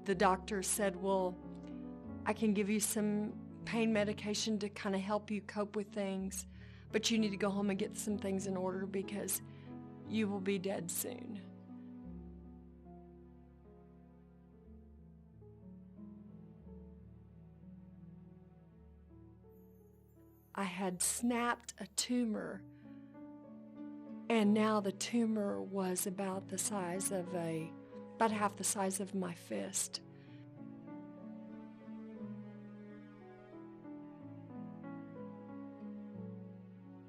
the doctor said, well, I can give you some pain medication to kind of help you cope with things, but you need to go home and get some things in order because you will be dead soon. I had snapped a tumor, and now the tumor was about half the size of my fist.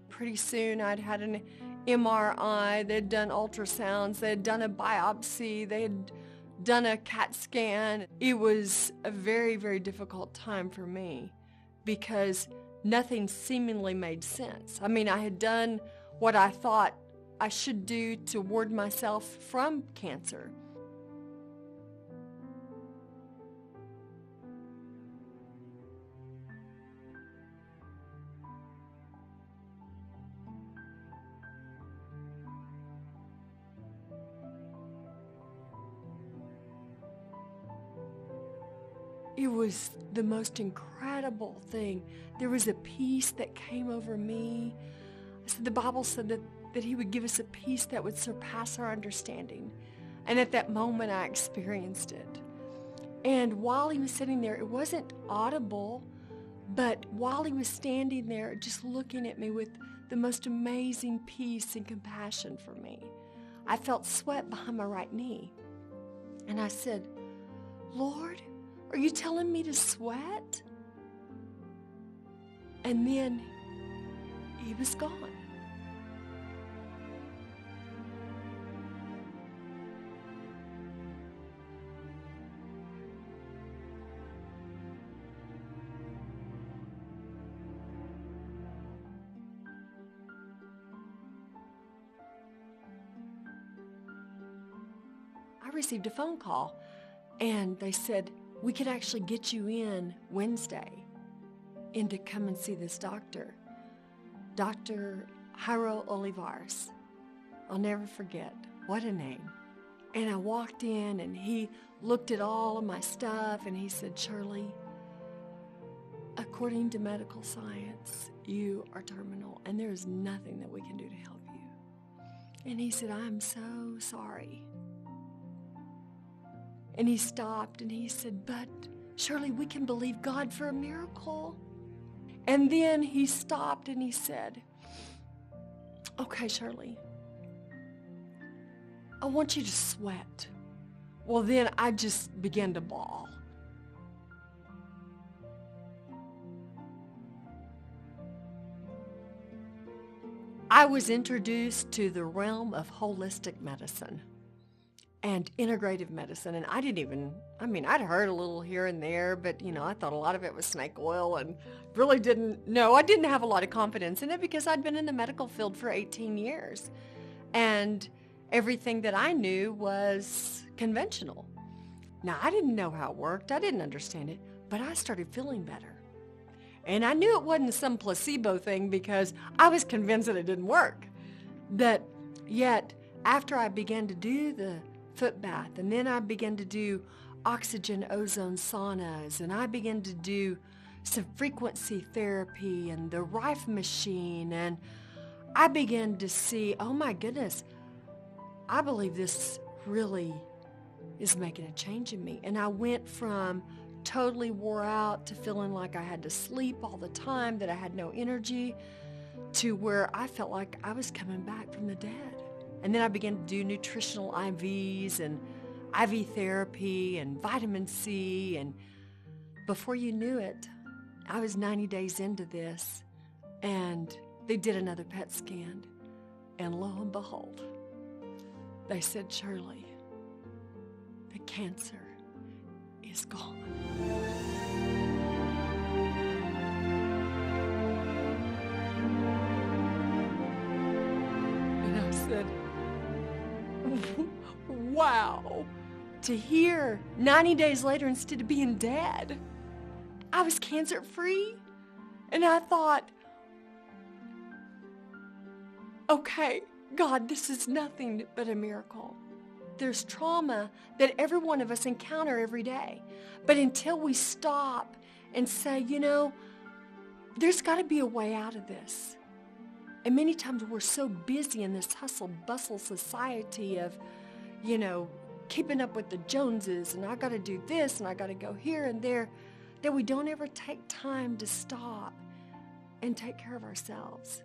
Pretty soon I'd had an MRI, they'd done ultrasounds, they'd done a biopsy, they had done a CAT scan. It was a very, very difficult time for me because nothing seemingly made sense. I mean, I had done what I thought I should do to ward myself from cancer. It was the most incredible thing. There was a peace that came over me. The Bible said that He would give us a peace that would surpass our understanding. And at that moment, I experienced it. And while He was sitting there, it wasn't audible, but while He was standing there, just looking at me with the most amazing peace and compassion for me, I felt sweat behind my right knee. And I said, Lord, are you telling me to sweat? And then He was gone. I received a phone call, and they said, we could actually get you in Wednesday and to come and see this doctor, Dr. Jairo Olivares. I'll never forget. What a name. And I walked in, and he looked at all of my stuff, and he said, Shirley, according to medical science, you are terminal, and there is nothing that we can do to help you. And he said, I'm so sorry. And he stopped and he said, but Shirley, we can believe God for a miracle. And then he stopped and he said, okay, Shirley, I want you to sweat. Well, then I just began to bawl. I was introduced to the realm of holistic medicine and integrative medicine. And I'd heard a little here and there, but I thought a lot of it was snake oil and really I didn't have a lot of confidence in it because I'd been in the medical field for 18 years. And everything that I knew was conventional. Now, I didn't know how it worked. I didn't understand it, but I started feeling better. And I knew it wasn't some placebo thing because I was convinced that it didn't work. Yet, after I began to do the foot bath, and then I began to do oxygen ozone saunas, and I began to do some frequency therapy and the Rife machine, and I began to see, oh my goodness, I believe this really is making a change in me. And I went from totally wore out to feeling like I had to sleep all the time, that I had no energy, to where I felt like I was coming back from the dead. And then I began to do nutritional IVs and IV therapy and vitamin C. And before you knew it, I was 90 days into this, and they did another PET scan. And lo and behold, they said, Shirley, the cancer is gone. And I said, wow, to hear 90 days later, instead of being dead, I was cancer free. And I thought, okay, God, this is nothing but a miracle. There's trauma that every one of us encounter every day. But until we stop and say, there's got to be a way out of this. And many times we're so busy in this hustle bustle society of, keeping up with the Joneses, and I got to do this and I got to go here and there, that we don't ever take time to stop and take care of ourselves.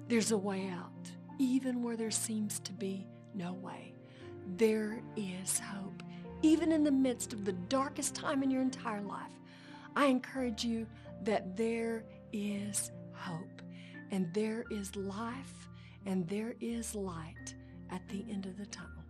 There's a way out, even where there seems to be no way. There is hope, even in the midst of the darkest time in your entire life. I encourage you that there is hope, and there is life, and there is light at the end of the tunnel.